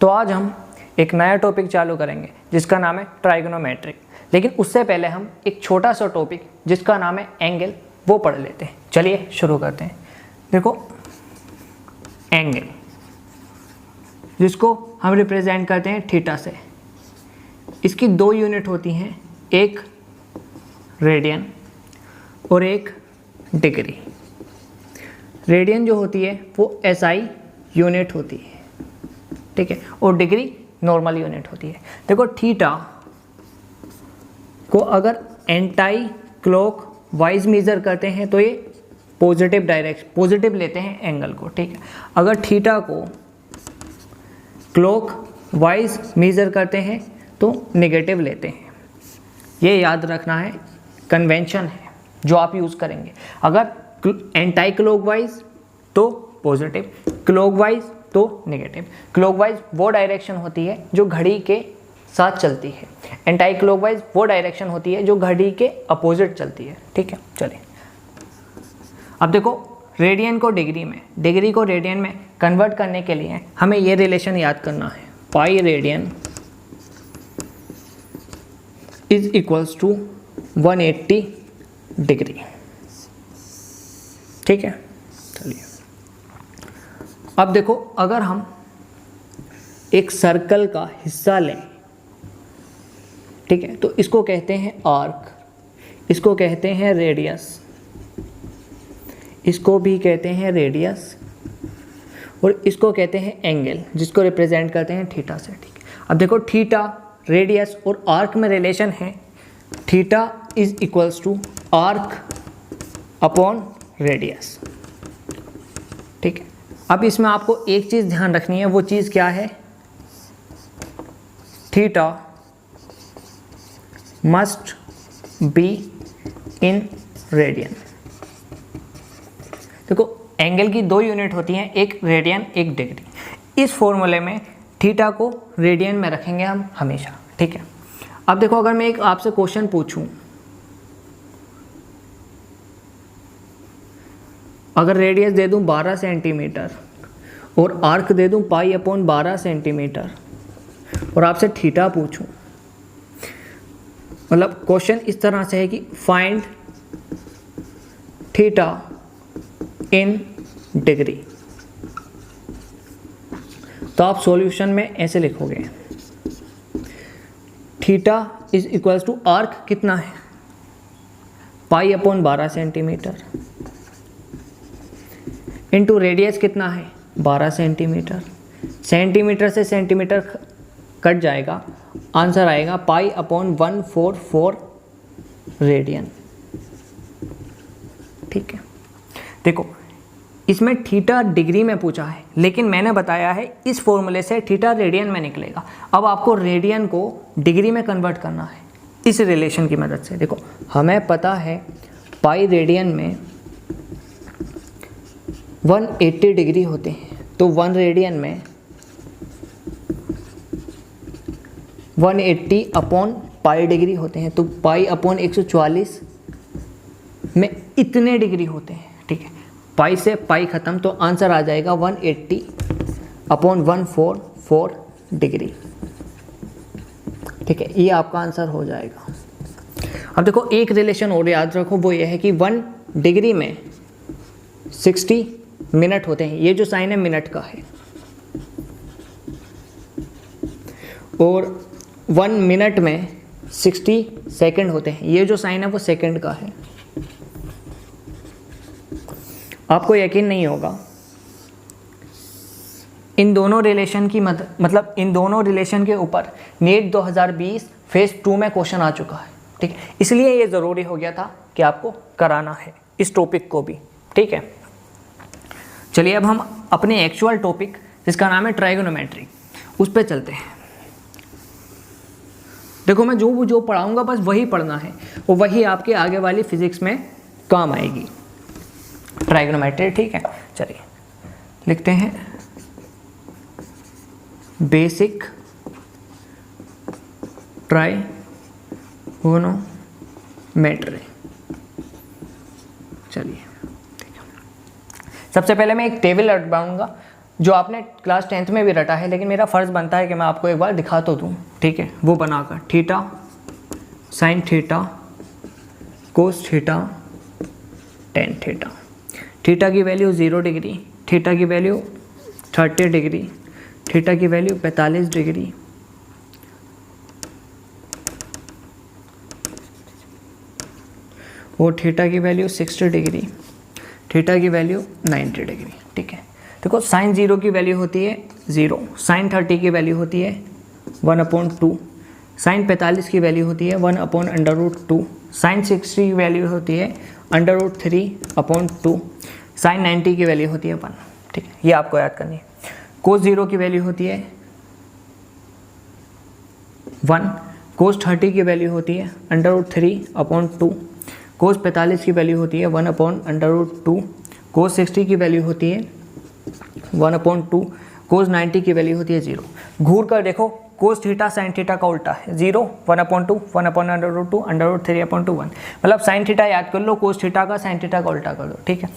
तो आज हम एक नया टॉपिक चालू करेंगे जिसका नाम है ट्राइगोनोमेट्री। लेकिन उससे पहले हम एक छोटा सा टॉपिक जिसका नाम है एंगल वो पढ़ लेते हैं। चलिए शुरू करते हैं। देखो, एंगल जिसको हम रिप्रेजेंट करते हैं थीटा से, इसकी दो यूनिट होती हैं, एक रेडियन और एक डिग्री। रेडियन जो होती है वो एसआई यूनिट होती है, ठीक है, और डिग्री नॉर्मल यूनिट होती है। देखो, थीटा को अगर एंटाई क्लॉक वाइज मेज़र करते हैं तो ये पॉजिटिव लेते हैं एंगल को, ठीक है। अगर थीटा को क्लॉक वाइज मेज़र करते हैं तो नेगेटिव लेते हैं। ये याद रखना है, कन्वेंशन है जो आप यूज़ करेंगे। अगर एंटाई क्लॉक वाइज तो पॉजिटिव, क्लॉक वाइज तो नेगेटिव। क्लॉकवाइज वो डायरेक्शन होती है जो घड़ी के साथ चलती है, एंटाई क्लॉकवाइज वो डायरेक्शन होती है जो घड़ी के अपोजिट चलती है, ठीक है। चलिए अब देखो, रेडियन को डिग्री में, डिग्री को रेडियन में कन्वर्ट करने के लिए हमें ये रिलेशन याद करना है, pi radian is equals to 180 degree, ठीक है। चलिए अब देखो, अगर हम एक सर्कल का हिस्सा लें, ठीक है, तो इसको कहते हैं आर्क, इसको कहते हैं रेडियस, इसको भी कहते हैं रेडियस, और इसको कहते हैं एंगल जिसको रिप्रेजेंट करते हैं थीटा से, ठीक है। अब देखो, थीटा, रेडियस और आर्क में रिलेशन है, theta is equals to arc upon radius, ठीक है। अब इसमें आपको एक चीज़ ध्यान रखनी है, वो चीज़ क्या है, theta must be in radian. देखो, एंगल की दो यूनिट होती हैं, एक रेडियन एक डिग्री। इस फॉर्मूले में थीटा को रेडियन में रखेंगे हम हमेशा, ठीक है। अब देखो, अगर मैं एक आपसे क्वेश्चन पूछूं, अगर रेडियस दे दूं 12 सेंटीमीटर और आर्क दे दूं पाई अपॉन 12 सेंटीमीटर और आपसे थीटा पूछूं, मतलब क्वेश्चन इस तरह से है कि फाइंड थीटा इन डिग्री, तो आप सॉल्यूशन में ऐसे लिखोगे, theta is equals to arc कितना है, pi upon 12 centimetre, into radius कितना है, 12 सेंटीमीटर। सेंटीमीटर से सेंटीमीटर कट जाएगा, आंसर आएगा पाई अपॉन 144 रेडियन, ठीक है। देखो, इसमें थीटा डिग्री में पूछा है, लेकिन मैंने बताया है इस फॉर्मूले से थीटा रेडियन में निकलेगा। अब आपको रेडियन को डिग्री में कन्वर्ट करना है इस रिलेशन की मदद से। देखो, हमें पता है पाई रेडियन में 180 डिग्री होते हैं, तो 1 रेडियन में 180 अपॉन पाई डिग्री होते हैं, तो पाई अपॉन 144 में इतने डिग्री होते हैं, ठीक है। पाई से पाई ख़त्म, तो आंसर आ जाएगा 180 अपॉन 144 डिग्री, ठीक है। ये आपका आंसर हो जाएगा। अब देखो, एक रिलेशन और याद रखो, वो ये है कि 1 डिग्री में 60 मिनट होते हैं, ये जो साइन है मिनट का है, और 1 मिनट में 60 सेकंड होते हैं, ये जो साइन है वो सेकंड का है। आपको यकीन नहीं होगा, इन दोनों रिलेशन की मतलब इन दोनों रिलेशन के ऊपर नीट 2020 फेज 2 में क्वेश्चन आ चुका है, ठीक है। इसलिए ये ज़रूरी हो गया था कि आपको कराना है इस टॉपिक को भी, ठीक है। चलिए अब हम अपने एक्चुअल टॉपिक जिसका नाम है ट्राइगोनोमेट्री उस पर चलते हैं। देखो, मैं जो पढ़ाऊंगा बस वही पढ़ना है, और वही आपके आगे वाली फिजिक्स में काम आएगी, ट्राइगोनोमेट्री, ठीक है। चलिए लिखते हैं, बेसिक ट्राइगोनोमेट्री। चलिए, सबसे पहले मैं एक टेबल बनाऊंगा जो आपने क्लास 10th में भी रटा है, लेकिन मेरा फ़र्ज़ बनता है कि मैं आपको एक बार दिखा तो दूँ, ठीक है। वो बनाकर theta sine theta cos theta tan theta, theta की वैल्यू 0 डिग्री, थीटा की वैल्यू 30 डिग्री, थीटा की वैल्यू 45 डिग्री, और थीटा की वैल्यू 60 डिग्री, थीटा की वैल्यू 90 डिग्री, ठीक है। देखो साइन 0 की वैल्यू होती है 0, साइन 30 की वैल्यू होती है 1/2, साइन 45 की वैल्यू होती है 1/√2, साइन 60 की वैल्यू होती है √3/2, साइन 90 की वैल्यू होती है 1, ठीक है। ये आपको याद करनी है। कोस 0 की वैल्यू होती है 1, कोस 30 की वैल्यू होती है √3/2, कोस 45 की वैल्यू होती है 1/√2, कोस 60 की वैल्यू होती है 1/2, कोस 90 की वैल्यू होती है 0। घूर कर देखो, कोस थीटा साइन थीटा का उल्टा है 0, 1/2, 1/√2, √3/1, मतलब साइन थीटा याद कर लो, कोस थीटा का साइन थीटा का उल्टा कर दो, ठीक है।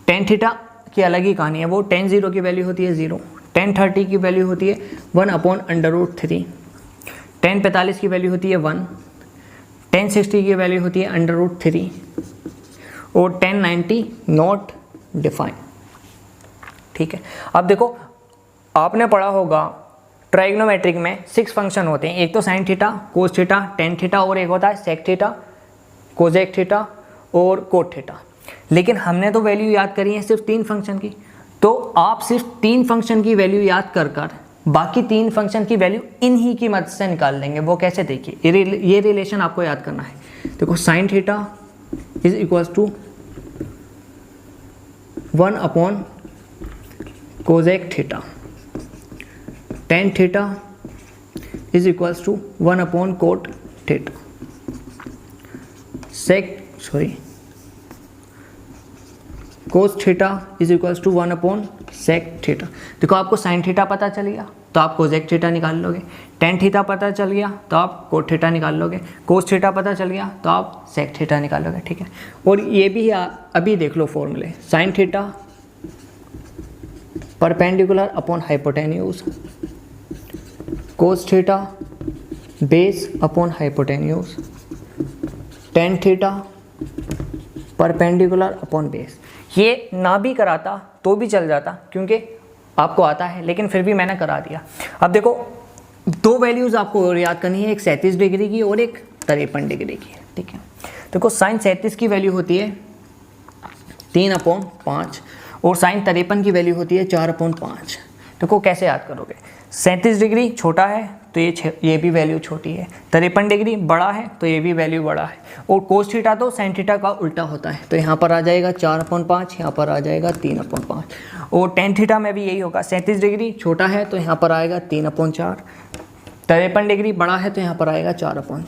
टेन थीटा की अलग ही कहानी है, वो टेन 0 की वैल्यू होती है 0, टेन 30 की वैल्यू होती है 1/√3, टेन 45 की वैल्यू होती है 1, टेन 60 की वैल्यू होती है √3, और टेन 90 नॉट डिफाइन, ठीक है। अब देखो आपने पढ़ा होगा ट्राइग्नोमेट्रिक में 6 फंक्शन होते हैं, एक तो sign theta, cos theta, tan theta, और एक होता है सेक थीटा, कोजेक थीटा और कोट थीटा। लेकिन हमने तो वैल्यू याद करी है सिर्फ 3 फंक्शन की, तो आप सिर्फ 3 फंक्शन की वैल्यू याद कर बाकी 3 फंक्शन की वैल्यू इन्हीं की मदद से निकाल लेंगे। वो कैसे, देखिए ये रिलेशन आपको याद करना है। देखो sine theta is equals to 1 cosec theta, tan theta is equals to 1 cot theta, cos theta is equals to 1 sec theta. देखो आपको साइन थीटा पता चल गया तो आप कोजेक थीटा निकाल लोगे, टेन थीटा पता चल गया तो आप कोट थीटा निकाल लोगे, कोस थीटा पता चल गया तो आप सेक थीटा निकाल लोगे, ठीक है। और ये भी अभी देख लो फॉर्मूले, sine theta perpendicular upon hypotenuse, cos theta base upon hypotenuse, tan theta perpendicular upon base. ये ना भी कराता तो भी चल जाता क्योंकि आपको आता है, लेकिन फिर भी मैंने करा दिया। अब देखो 2 वैल्यूज़ आपको याद करनी है, एक 37 डिग्री की और एक 53 डिग्री की, ठीक है। देखो साइन 37 की वैल्यू होती है 3/5 और साइन 53 की वैल्यू होती है 4/5। देखो कैसे याद करोगे, 37 डिग्री छोटा है तो ये भी वैल्यू छोटी है, 53 डिग्री बड़ा है तो ये भी वैल्यू बड़ा है, और कोस थीटा तो साइन थीटा का उल्टा होता है, तो यहाँ पर आ जाएगा 4/5, यहाँ पर आ जाएगा 3/5, और टेन थीटा में भी यही होगा, 37 डिग्री छोटा है तो यहाँ पर आएगा 3/4, 53 डिग्री बड़ा है तो यहाँ पर आएगा 4/3,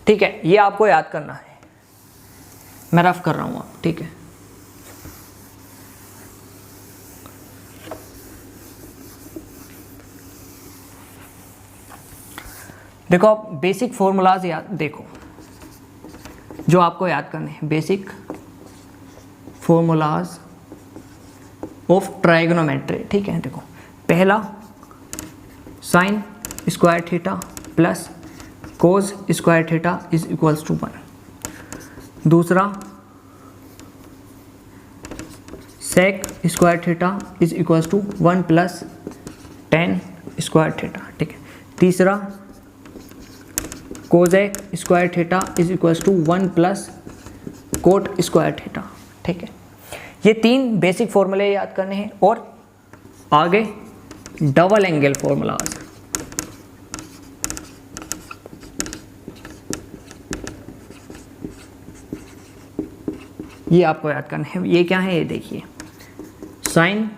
ठीक है। ये आपको याद करना है, मैं रफ कर रहा हूँ आप, ठीक है। देखो आप बेसिक फॉर्मूलाज याद देखो जो आपको याद करने हैं, बेसिक फॉर्मूलाज ऑफ ट्राइगोनोमेट्री, ठीक है। देखो पहला sine square theta plus cos square theta is equals to 1, दूसरा sec square theta is equals to 1 plus tan square theta, ठीक है। तीसरा cosec square theta is equals to 1 plus cot square theta, ठीक है। ये 3 बेसिक फॉर्मूले याद करने हैं, और आगे डबल एंगल फॉर्मूलाज, ये आपको याद करना है। ये क्या है, ये देखिए, sine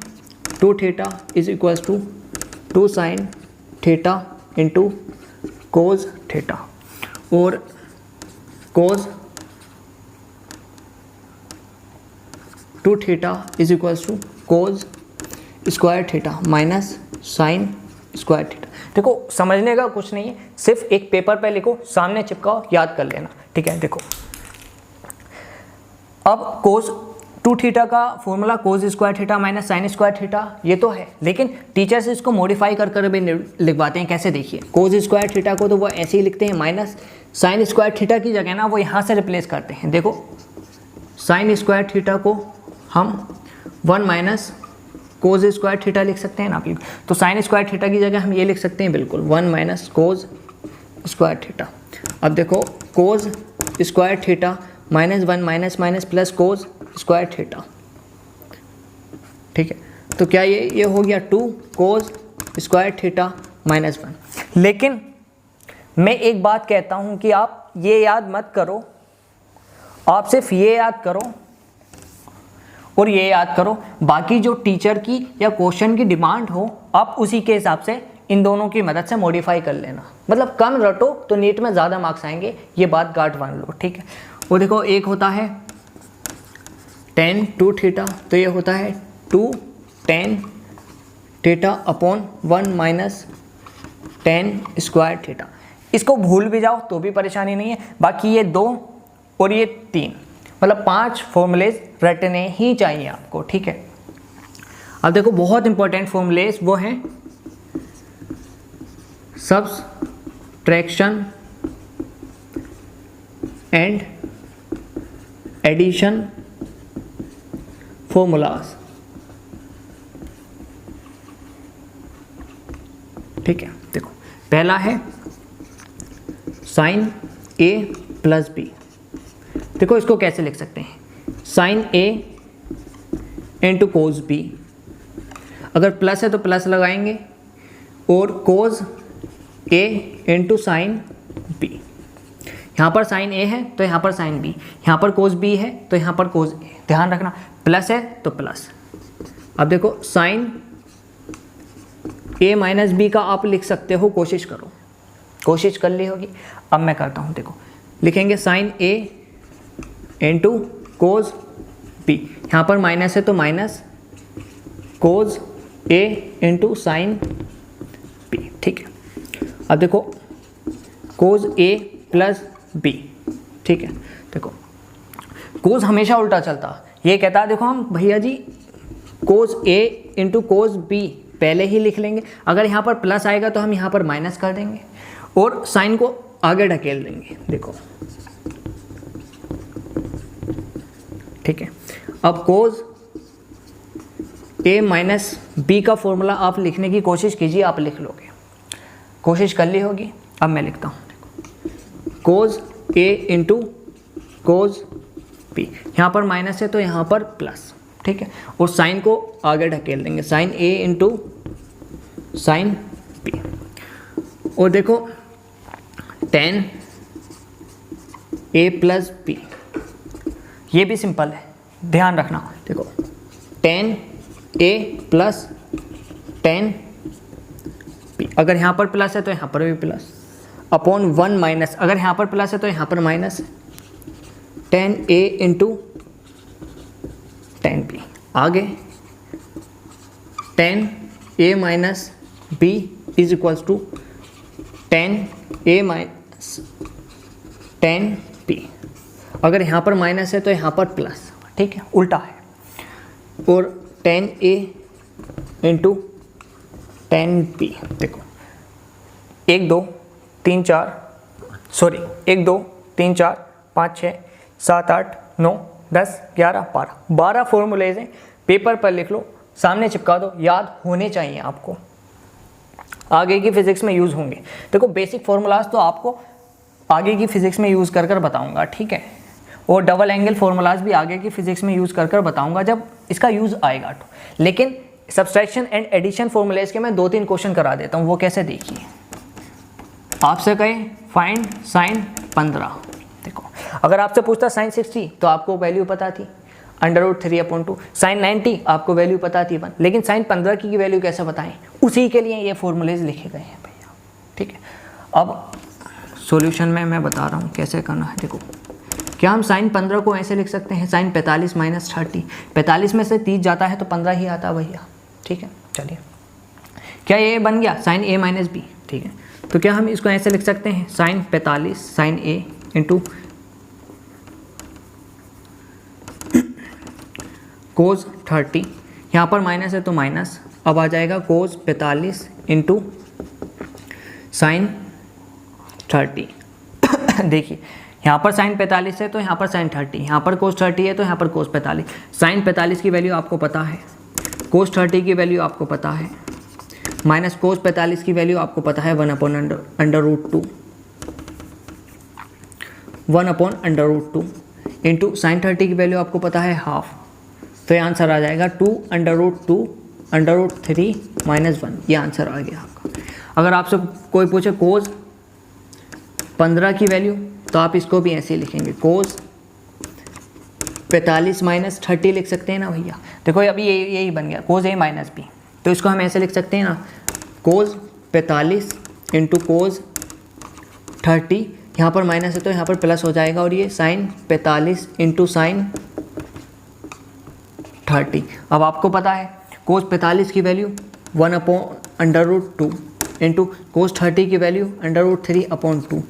2 theta is equals to 2 sine theta into cos theta, और cos 2 theta is equals to cos square theta minus sine square theta. देखो समझने का कुछ नहीं है, सिर्फ एक पेपर पे लिखो, सामने चिपकाओ, याद कर लेना, ठीक है। देखो अब कोस टू थीटा का फॉर्मूला कोज square theta minus sine square theta, ये तो है, लेकिन टीचर्स इसको मॉडिफाई कर कर भी लिखवाते हैं। कैसे देखिए, कोज स्क्वायर थीटा को तो वो ऐसे ही लिखते हैं, माइनस साइन स्क्वायर थीटा की जगह ना वो यहाँ से रिप्लेस करते हैं। देखो साइन स्क्वायर थीटा को हम 1 माइनस कोज स्क्वायर थीटा लिख सकते हैं ना आप, तो साइन स्क्वायर थीटा की जगह हम ये लिख सकते हैं बिल्कुल 1 माइनस कोज स्क्वायर थीटा। अब देखो कोज square theta minus 1 minus minus plus कोज स्क्वायर थीटा, ठीक है। तो क्या ये हो गया 2 कोज स्क्वायर थीटा माइनस 1। लेकिन मैं एक बात कहता हूँ कि आप ये याद मत करो, आप सिर्फ ये याद करो और ये याद करो, बाकी जो टीचर की या क्वेश्चन की डिमांड हो आप उसी के हिसाब से इन दोनों की मदद से मॉडिफाई कर लेना। मतलब कम रटो तो नीट में ज़्यादा मार्क्स आएंगे, ये बात गांठ बांध लो, ठीक है। वो देखो एक होता है tan 2 थीटा, तो ये होता है 2 tan theta upon 1 minus tan square theta. इसको भूल भी जाओ तो भी परेशानी नहीं है, बाकी ये 2 और ये 3, मतलब 5 फॉर्मूलेज रटने ही चाहिए आपको, ठीक है। अब देखो बहुत इंपॉर्टेंट फॉर्मूलेज वो हैं सब्सट्रैक्शन एंड एडिशन फॉर्मूलाज, ठीक है। देखो पहला है साइन a प्लस बी। देखो इसको कैसे लिख सकते हैं, sine a into cos B, अगर प्लस है तो प्लस लगाएंगे, और cos a into sine b। यहाँ पर साइन a है तो यहाँ पर साइन b, यहाँ पर कोज b है तो यहाँ पर कोज a। ध्यान रखना प्लस है तो प्लस। अब देखो साइन a माइनस बी का आप लिख सकते हो, कोशिश करो, कोशिश कर ली होगी। अब मैं करता हूँ, देखो लिखेंगे sine a into cos b, यहाँ पर माइनस है तो minus cos a into sine b, ठीक है। अब देखो कोज a प्लस b, ठीक है। देखो कोज हमेशा उल्टा चलता, ये कहता है देखो हम भैया जी कोज a इंटू कोज b पहले ही लिख लेंगे, अगर यहाँ पर प्लस आएगा तो हम यहाँ पर माइनस कर देंगे और साइन को आगे ढकेल देंगे, देखो, ठीक है। अब कोज a माइनस b का फॉर्मूला आप लिखने की कोशिश कीजिए, आप लिख लोगे, कोशिश कर ली होगी। अब मैं लिखता हूँ, देखो कोज a इंटू कोज b, यहाँ पर माइनस है तो यहाँ पर प्लस, ठीक है, और साइन को आगे ढकेल देंगे, sine a into sine b। और देखो tan a प्लस b, ये भी सिंपल है, ध्यान रखना। देखो tan a plus tan b, अगर यहाँ पर प्लस है तो यहाँ पर भी प्लस, अपॉन 1 माइनस, अगर यहाँ पर प्लस है तो यहाँ पर minus, tan a into tan b। आगे tan a minus b is equals to tan a minus tan b, अगर यहाँ पर माइनस है तो यहाँ पर प्लस, ठीक है, उल्टा है, और tan a into tan b। देखो 1 2 3 4 सॉरी 1 2 3 4 5 6 7 8 9 10 11 12 फॉर्मूलेज हैं, पेपर पर लिख लो, सामने चिपका दो, याद होने चाहिए आपको, आगे की फिजिक्स में यूज़ होंगे। देखो बेसिक फार्मूलाज तो आपको आगे की फिजिक्स में यूज़ कर बताऊंगा, ठीक है, और डबल एंगल फार्मूलाज भी आगे की फिजिक्स में यूज़ कर बताऊंगा जब इसका यूज़ आएगा तो। लेकिन सब्सट्रैक्शन एंड एडिशन फॉर्मूलेज के मैं 2-3 क्वेश्चन करा देता हूँ, वो कैसे देखिए। आपसे कहे फाइंड साइन 15, देखो अगर आपसे पूछता साइन 60 तो आपको वैल्यू पता थी √3/2, साइन 90 आपको वैल्यू पता थी 1, लेकिन साइन 15 की वैल्यू कैसे बताएं, उसी के लिए ये फॉर्मूलेज लिखे गए हैं भैया, ठीक है। अब सॉल्यूशन में मैं बता रहा हूँ कैसे करना है। देखो क्या हम साइन 15 को ऐसे लिख सकते हैं, साइन 45 माइनस 30, 45 में से 30 जाता है तो 15 ही आता है भैया, ठीक है। चलिए क्या ये बन गया साइन a माइनस बी, ठीक है। तो क्या हम इसको ऐसे लिख सकते हैं, sine 45 sine a into cos 30, यहाँ पर माइनस है तो माइनस, अब आ जाएगा कोस 45 इंटू साइन 30। देखिए यहाँ पर साइन 45 है तो यहाँ पर साइन 30, यहाँ पर कोस 30 है तो यहाँ पर कोस 45। साइन 45 की वैल्यू आपको पता है, कोस 30 की वैल्यू आपको पता है, माइनस कोस 45 की वैल्यू आपको पता है 1/√2, 1/√2 इंटू साइन 30 की वैल्यू आपको पता है हाफ, तो ये आंसर आ जाएगा 2/√2√3 -1, ये आंसर आ गया आपका। अगर आपसे कोई पूछे कोस 15 की वैल्यू तो आप इसको भी ऐसे लिखेंगे, कोस 45 - 30 लिख सकते हैं ना भैया। देखो अभी यही बन गया कोस A माइनस B, तो इसको हम ऐसे लिख सकते हैं ना, कोस 45 इंटू कोस 30, यहाँ पर माइनस है तो यहाँ पर प्लस हो जाएगा, और ये साइन 45 इंटू साइन 30। अब आपको पता है कोस 45 की वैल्यू 1/√2 इंटू कोस 30 की वैल्यू √3/2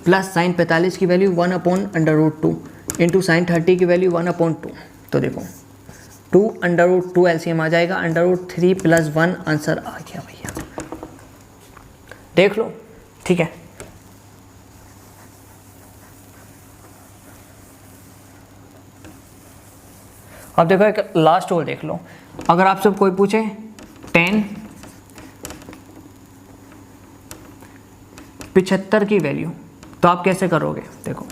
प्लस साइन 45 की वैल्यू 1/√2 इंटू साइन 30 की वैल्यू 1/2। तो देखो 2/√2 एलसीएम आ जाएगा, √3 + 1 आंसर आ गया भैया, देख लो, ठीक है। अब देखो एक लास्ट और देख लो, अगर आपसे कोई पूछे tan 75 की वैल्यू तो आप कैसे करोगे। देखो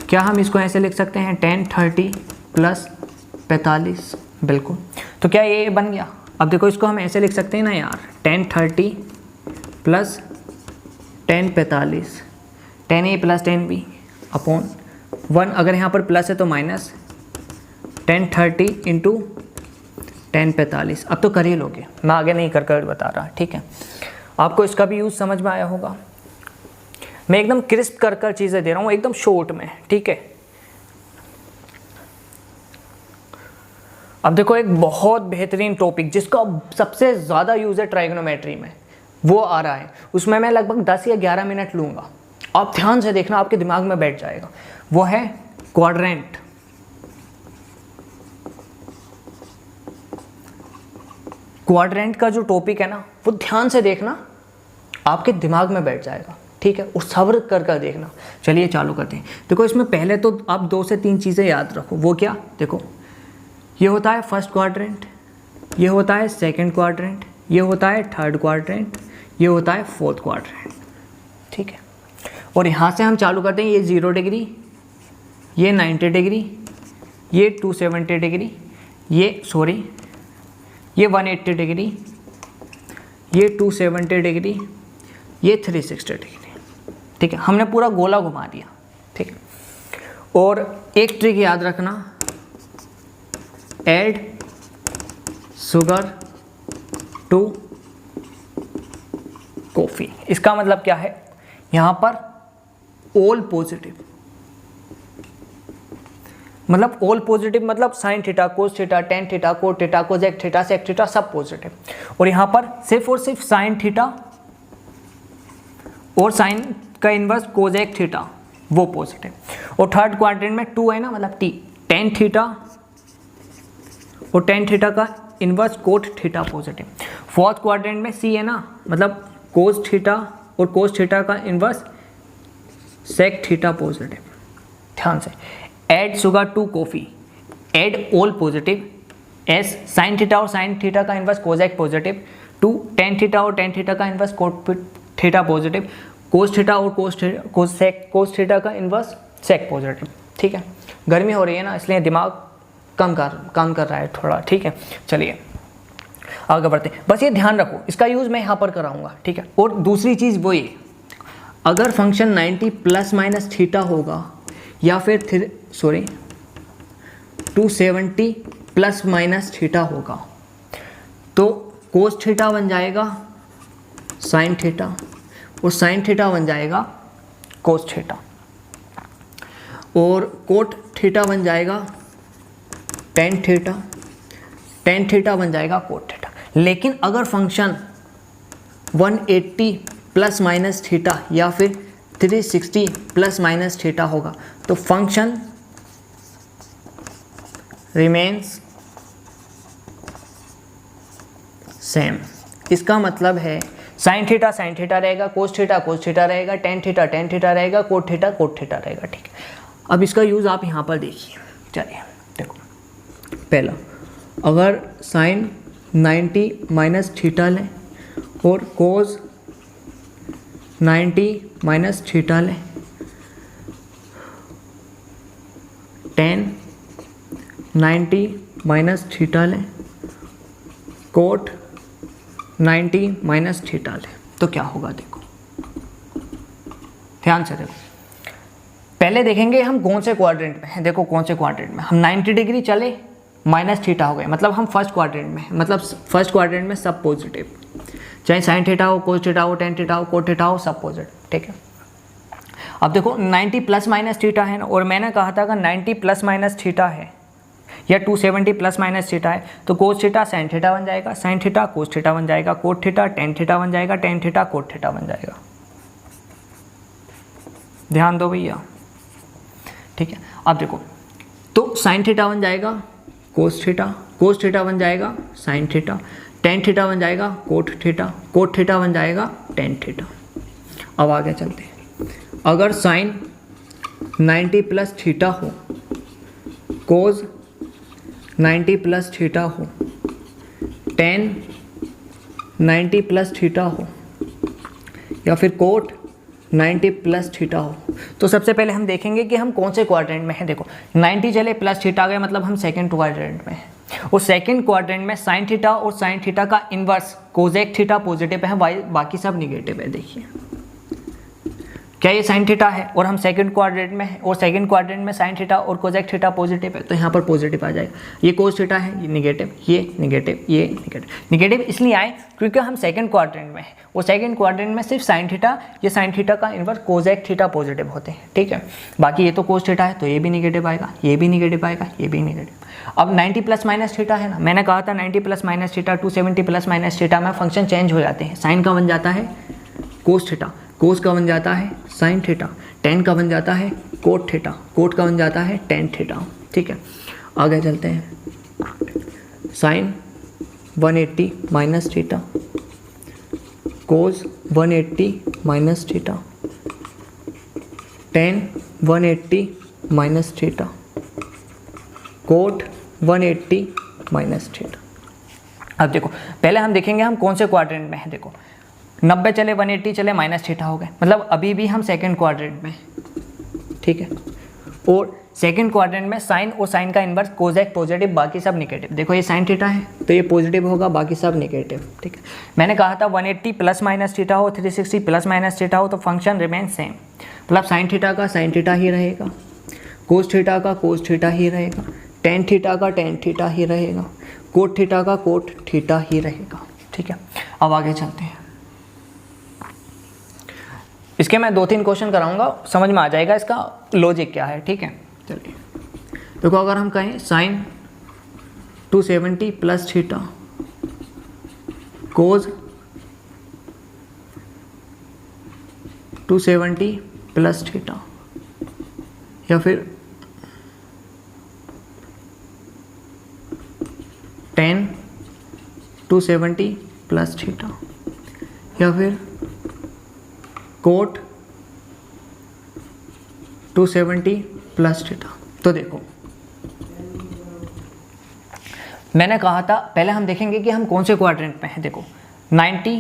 क्या हम इसको ऐसे लिख सकते हैं tan 30 + 45, बिल्कुल। तो क्या ये बन गया। अब देखो इसको हम ऐसे लिख सकते हैं ना यार, tan 30 + tan 45, tan A + tan B upon 1, अगर यहाँ पर प्लस है तो माइनस tan 30 इंटू tan 45। अब तो कर ही लोगे, मैं आगे नहीं कर बता रहा, ठीक है। आपको इसका भी यूज़ समझ में आया होगा। मैं एकदम क्रिस्प कर चीज़ें दे रहा हूँ, एकदम शॉर्ट में, ठीक है। अब देखो एक बहुत बेहतरीन टॉपिक जिसका सबसे ज़्यादा यूज़ है ट्राइगोनोमेट्री में, वो आ रहा है। उसमें मैं लगभग 10 या 11 मिनट लूँगा, आप ध्यान से देखना, आपके दिमाग में बैठ जाएगा। वो है क्वाड्रेंट। क्वाड्रेंट का जो टॉपिक है ना, वो ध्यान से देखना, आपके दिमाग में बैठ जाएगा, ठीक है। और सब्र कर देखना। चलिए चालू करते हैं। देखो इसमें पहले तो आप 2 से 3 चीज़ें याद रखो। वो क्या, देखो ये होता है फर्स्ट क्वाड्रेंट, ये होता है सेकंड क्वाड्रेंट, ये होता है थर्ड क्वाड्रेंट, ये होता है फोर्थ क्वाड्रेंट, ठीक है। और यहाँ से हम चालू करते हैं, ये 0 डिग्री, ये 90 डिग्री, ये 270 डिग्री, ये 180 डिग्री, ये 270 डिग्री, ये 360 डिग्री, ठीक है। हमने पूरा गोला घुमा दिया, ठीक है। और एक ट्रिक याद रखना, ऐड शुगर टू कॉफ़ी। इसका मतलब क्या है, यहाँ पर ऑल पॉजिटिव, मतलब ऑल पॉजिटिव मतलब sine theta, cos theta, tan theta, cot theta, cosec theta, sec theta, सब पॉजिटिव। और यहाँ पर सिर्फ और सिर्फ साइन थीटा और साइन का इन्वर्स कोजेक थीटा, वो पॉजिटिव। और थर्ड क्वाड्रेंट में 2 है ना, मतलब टी, टेन थीटा और टेन थीटा का inverse cot theta positive. Fourth quadrant में सी है ना, मतलब कोस थीटा और कोस थीटा का इन्वर्स सेक थीटा पॉजिटिव। ध्यान से, add sugar to coffee, add all positive, S sine theta और साइन थीटा का inverse cosec positive, 2 tan theta और टेन थीटा का inverse cot theta positive, cos theta और cos theta का inverse sec positive, ठीक है। गर्मी हो रही है ना, इसलिए दिमाग काम कर रहा है थोड़ा, ठीक है। चलिए आगे बढ़ते हैं। बस ये ध्यान रखो, इसका यूज़ मैं यहाँ पर कराऊंगा, ठीक है। और दूसरी चीज़ वो ये, अगर फंक्शन 90 ± थीटा होगा या फिर 270 ± थीटा होगा, तो कोस थीटा बन जाएगा साइन थीटा और साइन थीटा बन जाएगा कोस थीटा और कोट थीटा बन जाएगा टेन थीटा, टेन थीटा बन जाएगा कोट थीटा। लेकिन अगर फंक्शन 180 ± थीटा या फिर 360 ± थीटा होगा, तो फंक्शन रिमेन्स सेम। इसका मतलब है साइन थीटा रहेगा, कोस थीटा रहेगा, टेन थीटा रहेगा, कोट थीटा रहेगा। ठीक है, अब इसका यूज़ आप यहाँ पर देखिए। चलिए देखो, पहला, अगर साइन 90 माइनस थीटा लें और कोस 90 माइनस थीटा लें, टेन 90 माइनस थीटा लें, कोट 90 माइनस थीटा लें, तो क्या होगा देखो, ध्यान से देखो। पहले देखेंगे हम कौन से क्वाड्रेंट में है। देखो कौन से क्वाड्रेंट में, हम 90 डिग्री चले, माइनस थीटा हो गए, मतलब हम फर्स्ट क्वाड्रेंट में, मतलब फर्स्ट क्वाड्रेंट में सब पॉजिटिव, चाहे साइन थीटा हो, कोस थीटा हो, टेन थीटा हो, कोट थीटा हो, सब पॉजिटिव। ठीक है, अब देखो 90 प्लस माइनस थीटा है ना, और मैंने कहा था अगर 90 प्लस माइनस थीटा है या 270 प्लस माइनस थीटा है तो कोस थीटा साइन थीटा बन जाएगा, साइन थीटा कोस थीटा बन जाएगा, कोट थीटा टेन थीटा बन जाएगा, टेन थीटा कोट थीटा बन जाएगा। ध्यान दो भैया। ठीक है, अब देखो, तो साइन थीटा बन जाएगा कोस थीटा बन जाएगा साइन थीटा, टेन थीटा बन जाएगा कोट थीटा बन जाएगा टेन थीटा। अब आगे चलते हैं, अगर साइन 90 प्लस थीटा हो, कोस 90 प्लस थीटा हो, टेन 90 प्लस थीटा हो, या फिर कोट 90 प्लस थीटा हो, तो सबसे पहले हम देखेंगे कि हम कौन से क्वाड्रेंट में हैं। देखो 90 चले प्लस थीटा आ गए, मतलब हम सेकंड क्वाड्रेंट में हैं। और सेकंड क्वाड्रेंट में साइन थीटा और साइन थीटा का इन्वर्स कोसेक थीटा पॉजिटिव है, बाकी सब निगेटिव है। देखिए क्या ये साइन थीटा है और हम सेकंड क्वाड्रेंट में है, और सेकंड क्वाड्रेंट में साइन थीटा और कोसेक थीटा पॉजिटिव है, तो यहाँ पर पॉजिटिव आ जाएगा। ये कोस थीटा है, ये निगेटिव, ये निगेटिव, ये निगेटिव। निगेटिव इसलिए आए क्योंकि हम सेकंड क्वाड्रेंट में है, और सेकंड क्वाड्रेंट में सिर्फ साइन थीटा, ये साइन थीटा का इन्वर्स कोसेक थीटा पॉजिटिव होते हैं। ठीक है, बाकी ये तो कोस थीटा है तो ये भी निगेटिव आएगा, ये भी निगेटिव आएगा, ये भी निगेटिव। अब 90 प्लस माइनस थीटा है ना, मैंने कहा था 90 plus minus theta, 270 plus minus theta में फंक्शन चेंज हो जाते हैं। साइन का बन जाता है कोस थीटा, कोस का बन जाता है साइन थीटा, टेन का बन जाता है कोट थीटा, कोट का बन जाता है टेन थीटा। ठीक है, आगे चलते हैं। Sine 180 minus theta, cos 180 minus theta, tan 180 minus theta, cot 180 minus theta. अब देखो पहले हम देखेंगे हम कौन से क्वाड्रेंट में हैं। देखो 90 चले 180 चले माइनस थीटा हो गए, मतलब अभी भी हम सेकंड क्वाड्रेंट में। ठीक है, और सेकंड क्वाड्रेंट में साइन और साइन का इन्वर्स कोसेक पॉजिटिव, बाकी सब निगेटिव। देखो ये साइन थीटा है तो ये पॉजिटिव होगा, बाकी सब निगेटिव। ठीक है, मैंने कहा था 180 प्लस माइनस थीटा हो, 360 प्लस माइनस थीटा हो तो फंक्शन रिमेन सेम, मतलब साइन थीटा का साइन थीटा ही रहेगा, कोस थीटा का कोस थीटा ही रहेगा, टेन थीटा का टेन थीटा ही रहेगा, कोट थीटा का कोट थीटा ही रहेगा। ठीक है, अब आगे चलते हैं। इसके मैं 2-3 क्वेश्चन कराऊंगा, समझ में आ जाएगा इसका लॉजिक क्या है। ठीक है, चलिए देखो, अगर हम कहें साइन 270 प्लस थीटा, कोस 270 प्लस थीटा, या फिर टेन 270 प्लस थीटा, या फिर कोट 270 प्लस थीटा। तो देखो मैंने कहा था पहले हम देखेंगे कि हम कौन से क्वाड्रेंट में हैं। देखो 90,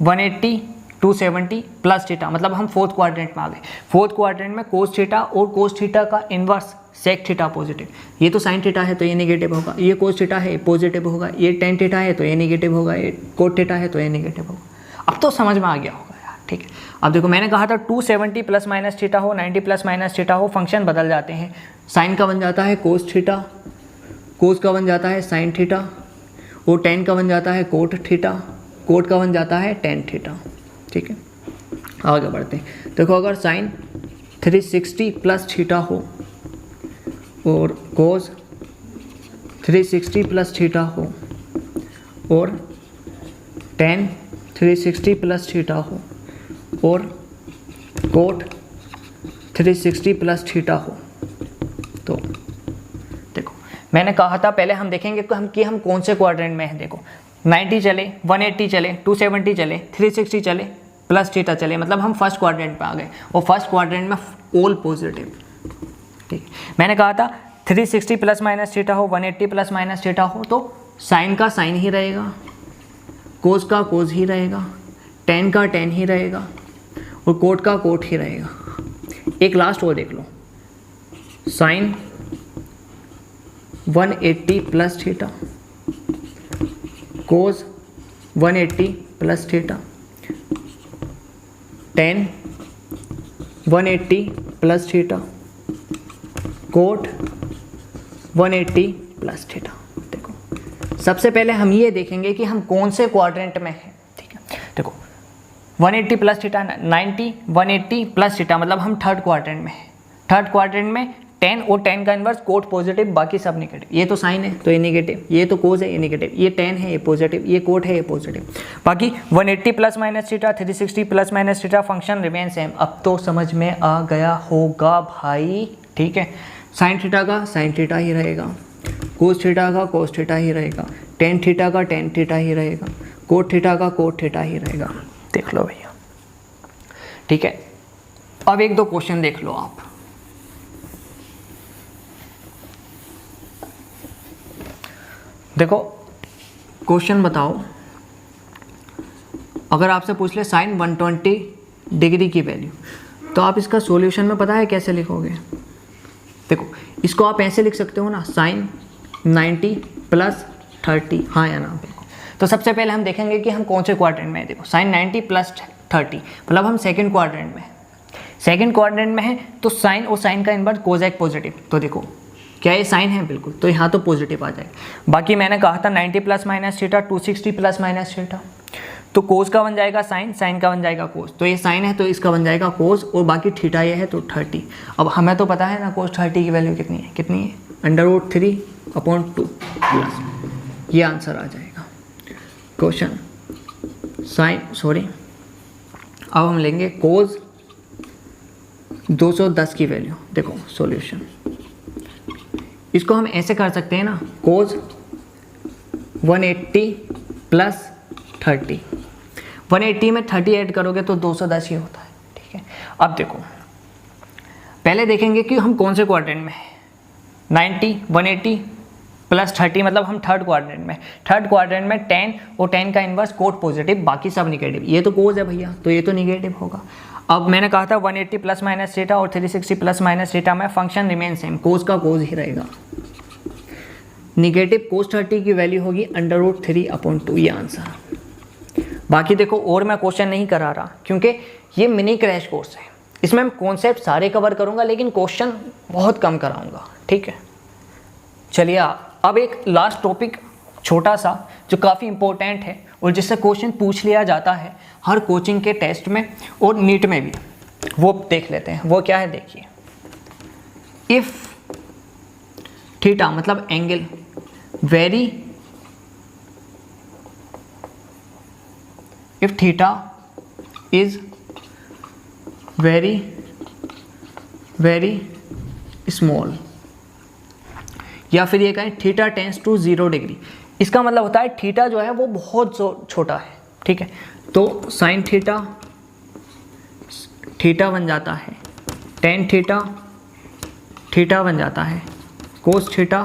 180, 270 प्लस थीटा, मतलब हम फोर्थ क्वाड्रेंट में आ गए। फोर्थ क्वाड्रेंट में कोस थीटा और कोस थीटा का इन्वर्स सेक थीटा पॉजिटिव। ये तो साइन थीटा है तो ये नेगेटिव होगा, ये कोस थीटा है पॉजिटिव होगा, ये टेन थीटा है तो ये नेगेटिव होगा, ये कोट थीटा है तो ये नेगेटिव होगा। अब तो समझ में आ गया होगा यार। ठीक है, अब देखो मैंने कहा था 270 प्लस माइनस थीटा हो, 90 प्लस माइनस थीटा हो, फंक्शन बदल जाते हैं। साइन का बन जाता है कोस थीटा, कोस का बन जाता है साइन थीटा, और टेन का बन जाता है कोट थीटा, कोट का बन जाता है टेन थीटा। ठीक है, आगे बढ़ते हैं। देखो अगर साइन 360 प्लस थीटा हो और कोस 360 प्लस थीटा हो, और टेन 360 प्लस थीटा हो, और कोट 360 प्लस थीटा हो, तो देखो मैंने कहा था पहले हम देखेंगे कि हम कौन से क्वाड्रेंट में हैं। देखो 90 चले, 180 चले, 270 चले, 360 चले, प्लस थीटा चले, मतलब हम फर्स्ट क्वाड्रेंट पे आ गए और फर्स्ट क्वाड्रेंट में ऑल पॉजिटिव। ठीक, मैंने कहा था 360 प्लस माइनस थीटा हो, 180 प्लस माइनस थीटा हो तो साइन का साइन ही रहेगा, कोस का कोस ही रहेगा, टेन का टेन ही रहेगा और कोट का कोट ही रहेगा। एक लास्ट और देख लो, sine 180 plus theta, cos 180 plus theta, tan 180 plus theta, cot 180 plus theta. देखो सबसे पहले हम ये देखेंगे कि हम कौन से क्वाड्रेंट में हैं। ठीक है, देखो 180 प्लस थीटा 90, 180 प्लस थीटा मतलब हम थर्ड क्वाड्रेंट में हैं। थर्ड क्वाड्रेंट में 10 और 10 का इन्वर्स कोट पॉजिटिव, बाकी सब नेगेटिव। ये तो साइन है तो ये नेगेटिव, ये तो कोस है ये नेगेटिव, ये 10 है ये पॉजिटिव, ये कोट है ये पॉजिटिव। बाकी 180 plus minus theta, 360 plus minus theta, function remain same. अब तो समझ में आ गया होगा भाई। ठीक है, साइन थीटा का साइन थीटा ही रहेगा, कोस थीटा का कोस थीटा ही रहेगा, टेन थीटा का टेन थीटा ही रहेगा, कोट थीटा का कोट थीटा ही रहेगा। देख लो भैया। ठीक है, अब एक दो क्वेश्चन देख लो आप। देखो क्वेश्चन बताओ, अगर आपसे पूछ ले साइन 120 डिग्री की वैल्यू तो आप इसका सॉल्यूशन में पता है कैसे लिखोगे। देखो इसको आप ऐसे लिख सकते हो ना, साइन 90 प्लस 30, हाँ या ना बिल्कुल। तो सबसे पहले हम देखेंगे कि हम कौन से क्वाड्रेंट में है। देखो साइन 90 प्लस 30 मतलब हम सेकंड क्वाड्रेंट में है। सेकंड क्वाड्रेंट में है तो साइन और साइन का इनवर्स कोसेक पॉजिटिव। तो देखो क्या ये साइन है, बिल्कुल, तो यहाँ तो पॉजिटिव आ जाएगा। बाकी मैंने कहा था 90 plus minus theta, 260 plus minus theta, तो कोस का बन जाएगा साइन, साइन का बन जाएगा कोस। तो ये साइन है तो इसका बन जाएगा कोस और बाकी थीटा ये है तो 30। अब हमें तो पता है ना कोस 30 की वैल्यू कितनी है, कितनी है √3/2 प्लस, ये आंसर आ जाएगा क्वेश्चन। साइन सॉरी, अब हम लेंगे कोस 210 की वैल्यू। देखो सॉल्यूशन, इसको हम ऐसे कर सकते हैं ना, कोस 180 प्लस 30, 180 में 30 ऐड करोगे तो 210 ही होता है। ठीक है, अब देखो पहले देखेंगे कि हम कौन से क्वाड्रेंट में हैं। 90, 180 प्लस 30 मतलब हम थर्ड क्वाड्रेंट में। थर्ड क्वाड्रेंट में 10 और 10 का इन्वर्स कोट पॉजिटिव, बाकी सब निगेटिव। ये तो कोस है भैया तो ये तो निगेटिव होगा। अब मैंने कहा था 180 प्लस माइनस थीटा और 360 प्लस माइनस थीटा में फंक्शन रिमेन सेम, कोस का कोस ही रहेगा। निगेटिव कोस 30 की वैल्यू होगी √3/2, ये आंसर। बाकी देखो और मैं क्वेश्चन नहीं करा रहा क्योंकि ये मिनी क्रैश कोर्स है, इसमें मैं कॉन्सेप्ट सारे कवर करूंगा लेकिन क्वेश्चन बहुत कम कराऊंगा। ठीक है, चलिए अब एक लास्ट टॉपिक छोटा सा जो काफ़ी इंपॉर्टेंट है और जिससे क्वेश्चन पूछ लिया जाता है हर कोचिंग के टेस्ट में और नीट में भी, वो देख लेते हैं। वो क्या है देखिए, इफ़ थीटा मतलब angle very, if theta is very very small, या फिर ये कहें थीटा टेंस टू 0 डिग्री, इसका मतलब होता है थीटा जो है वो बहुत छोटा है। ठीक है, तो साइन थीटा थीटा बन जाता है, टेन थीटा थीटा बन जाता है, कोस थीटा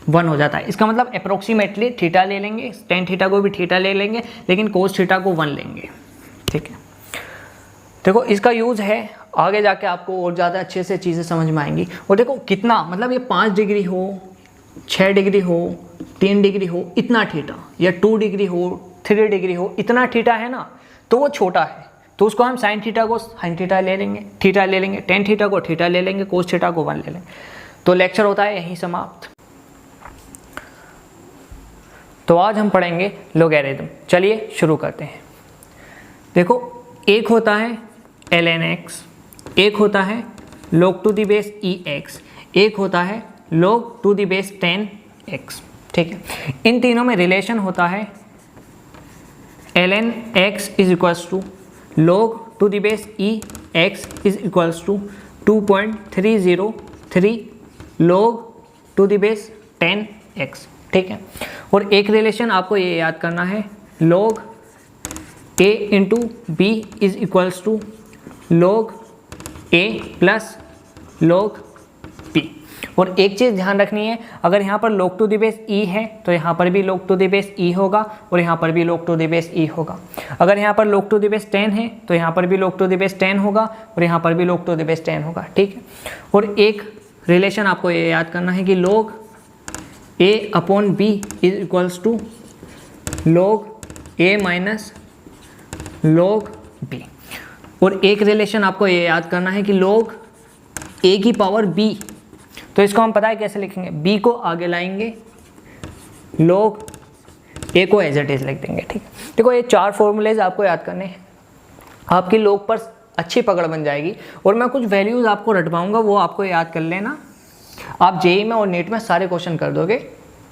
1 हो जाता है। इसका मतलब अप्रोक्सीमेटली थीटा ले लेंगे, टेन थीटा को भी थीटा ले लेंगे लेकिन कोस थीटा को 1 लेंगे। ठीक है, देखो इसका यूज़ है आगे जाके आपको और ज़्यादा अच्छे से चीज़ें समझ में आएंगी। और देखो कितना मतलब ये 5 डिग्री हो, 6 डिग्री हो, 3 डिग्री हो, इतना थीटा, या 2 डिग्री हो, 3 डिग्री हो, इतना थीटा है ना, तो वो छोटा है। तो उसको हम साइन थीटा को साइन थीटा ले लेंगे, थीटा ले लेंगे, टेन थीटा को थीटा ले लेंगे, कोस थीटा को 1 ले लेंगे। तो लेक्चर होता है यहीं समाप्त। तो आज हम पढ़ेंगे लोगैरिथम। चलिए शुरू करते हैं। देखो एक होता है ln x, एक होता है log to the base ex, एक होता है log to the base 10x। ठीक है, इन तीनों में रिलेशन होता है ln x is equals to log to the base ex is equals to 2.303 log to the base 10x, ठीक है। और एक रिलेशन आपको ये याद करना है, log a into B is equals to log a plus log b। और एक चीज़ ध्यान रखनी है, अगर यहाँ पर log to the base e है तो यहाँ पर भी log to the base e होगा और यहाँ पर भी log to the base e होगा। अगर यहाँ पर log टू द बेस 10 है तो यहाँ पर भी log टू द बेस 10 होगा और यहाँ पर भी log टू द बेस 10 होगा, ठीक है। और एक रिलेशन आपको ये याद करना है कि log a upon b is equals to log a minus log b। और एक रिलेशन आपको ये याद करना है कि log a की पावर b, तो इसको हम पता है कैसे लिखेंगे, b को आगे लाएंगे, log a को एज इट इज लिख देंगे, ठीक है। देखो ये 4 फॉर्मूलेज आपको याद करने हैं, आपकी log पर अच्छी पकड़ बन जाएगी। और मैं कुछ वैल्यूज़ आपको रटवाऊंगा, वो आपको याद कर लेना, आप जेईई में और नेट में सारे क्वेश्चन कर दोगे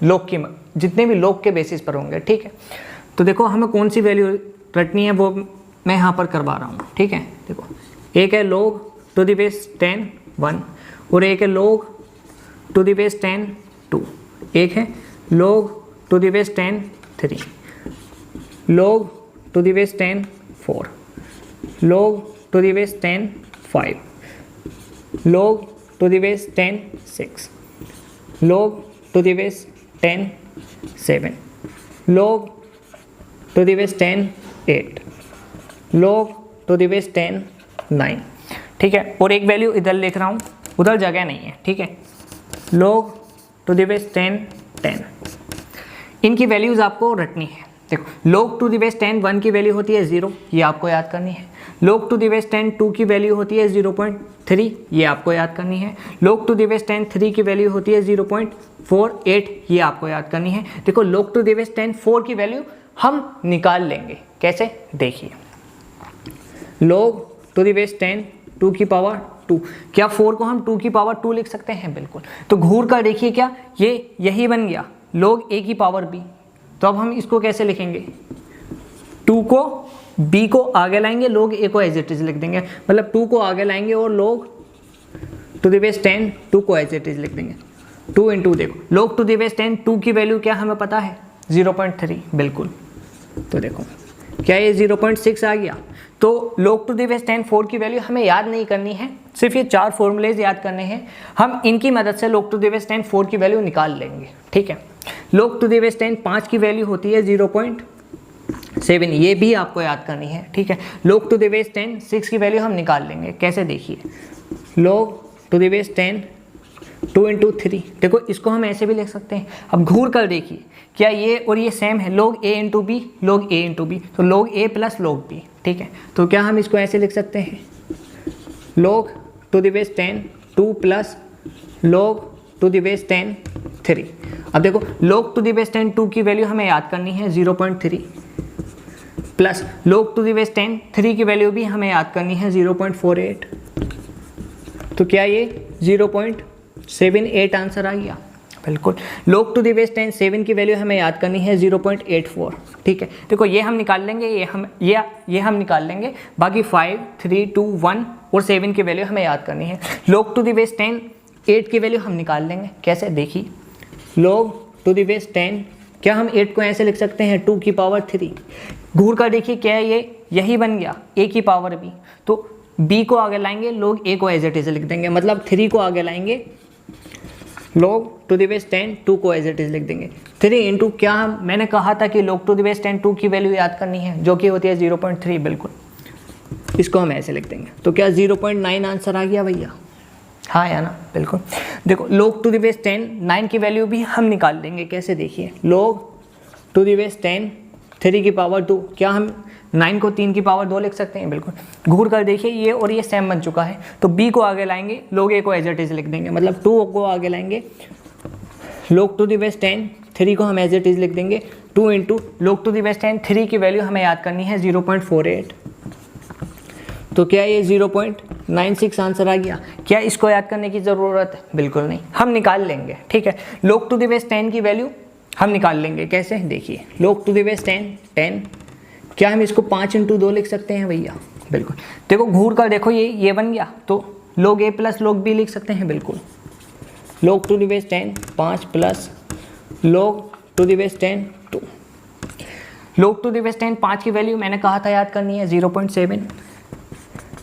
log की, जितने भी log के बेसिस पर होंगे, ठीक है। तो देखो हमें कौन सी वैल्यू रटनी है वो मैं यहाँ पर करवा रहा हूँ, ठीक है। देखो एक है log टू द बेस 10 1 और एक है log टू द बेस 10 2, एक है log to the base 10 3, log to the base 10 4, log to the base 10 5, log to the base 10 6, log to the base 10 7, log to the base 10 8, log to the base 10 9, ठीक है। और एक value इधर लिख रहा हूँ, उधर जगह नहीं है, ठीक है, log टू द बेस 10 10। इनकी वैल्यूज़ आपको रटनी है। देखो log टू द बेस 10 1 की वैल्यू होती है 0, ये आपको याद करनी है। log टू द बेस 10 2 की वैल्यू होती है 0.3, ये आपको याद करनी है। log टू द बेस 10 3 की वैल्यू होती है 0.48, ये आपको याद करनी है। देखो log टू द बेस 10 4 की वैल्यू हम निकाल लेंगे, कैसे देखिए, log टू द बेस 10 2 की पावर 2, क्या 4 को हम 2 की पावर 2 लिख सकते हैं? बिल्कुल। तो घूर कर देखिए, क्या ये यही बन गया log a की पावर b। तो अब हम इसको कैसे लिखेंगे, 2 को b को आगे लाएंगे, log a को एज इट इज लिख देंगे, मतलब 2 को आगे लाएंगे और log टू द बेस 10 2 को एज इट इज लिख देंगे। 2 इंटू देखो log टू द बेस 10 2 की वैल्यू क्या हमें पता है, 0.3, बिल्कुल। तो देखो क्या ये 0.6 आ गया। तो log टू द बेस 10 4 की वैल्यू हमें याद नहीं करनी है, सिर्फ ये 4 फॉर्मूलेज याद करने हैं, हम इनकी मदद से log टू द बेस 10 4 की वैल्यू निकाल लेंगे, ठीक है। log टू द बेस 10 5 की वैल्यू होती है 0.7, ये भी आपको याद करनी है, ठीक है। log टू द बेस 10 6 की वैल्यू हम निकाल लेंगे, कैसे देखिए, log to the base 10 2 into 3, देखो इसको हम ऐसे भी लिख सकते हैं। अब घूर कर देखिए, क्या ये और ये सेम है, log a into B, log a into B, तो log a plus log b, ठीक है। तो क्या हम इसको ऐसे लिख सकते हैं, log to the base 10 2 plus log to the base 10 3। अब देखो log टू द बेस 10 2 की वैल्यू हमें याद करनी है 0.3 plus log to the base 10 3 की वैल्यू भी हमें याद करनी है 0.48। तो क्या ये 0.78 आंसर आ गया, बिल्कुल। log टू द बेस 10 7 की वैल्यू हमें याद करनी है 0.84, ठीक है। देखो ये हम निकाल लेंगे, ये हम निकाल लेंगे, बाकी 5 3 2 1 और 7 की वैल्यू हमें याद करनी है। log टू द बेस 10 8 की वैल्यू हम निकाल लेंगे, कैसे देखिए, log टू द बेस 10, क्या हम 8 को ऐसे लिख सकते हैं 2 की पावर 3। घूर कर देखिए, क्या ये यही बन गया a की पावर b, तो b को आगे लाएंगे, log a को एज इट इज लिख देंगे, मतलब 3 को आगे लाएंगे, log टू द बेस 10 2 को एज इट इज लिख देंगे। 3 इंटू, क्या हम, मैंने कहा था कि log टू द बेस 10 2 की वैल्यू याद करनी है, जो कि होती है 0.3, बिल्कुल। इसको हम ऐसे लिख देंगे, तो क्या 0.9 आंसर आ गया भैया, हाँ या ना, बिल्कुल। देखो log टू द बेस 10 9 की वैल्यू भी हम निकाल लेंगे, कैसे देखिए, log टू द बेस 10 3 की पावर 2, क्या हम 9 को 3 की पावर 2 लिख सकते हैं, बिल्कुल। घूर कर देखिए, ये और ये सेम बन चुका है, तो b को आगे लाएंगे, log a को एज इट इज लिख देंगे, मतलब 2 को आगे लाएंगे, log टू द बेस 10 3 को हम एज इट इज लिख देंगे, 2 into log to the base 10 3 की वैल्यू हमें याद करनी है 0.48। तो क्या ये 0.96 आंसर आ गया। क्या इसको याद करने की ज़रूरत है? बिल्कुल नहीं, हम निकाल लेंगे, ठीक है। log टू द बेस 10 की वैल्यू हम निकाल लेंगे, कैसे देखिए, log टू द बेस 10, क्या हम इसको 5 इंटू 2 लिख सकते हैं भैया, बिल्कुल। देखो घूर कर देखो, ये बन गया, तो log a plus log b लिख सकते हैं, बिल्कुल। log to the base 10 5 plus log to the base 10 2। log to the base 10 5 की वैल्यू मैंने कहा था याद करनी है 0.7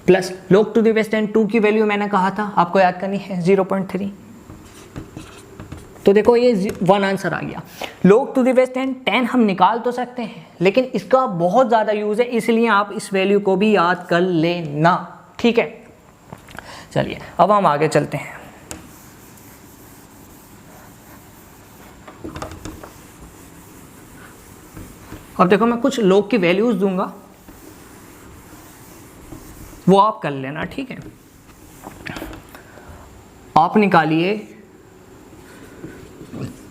plus log to the base 10 2 की वैल्यू मैंने कहा था आपको याद करनी है 0.3। तो देखो ये 1 आंसर आ गया। log टू द बेस 10 हम निकाल तो सकते हैं लेकिन इसका बहुत ज़्यादा यूज़ है, इसलिए आप इस वैल्यू को भी याद कर लेना, ठीक है। चलिए अब हम आगे चलते हैं। अब देखो मैं कुछ log की वैल्यूज दूंगा, वो आप कर लेना, ठीक है। आप निकालिए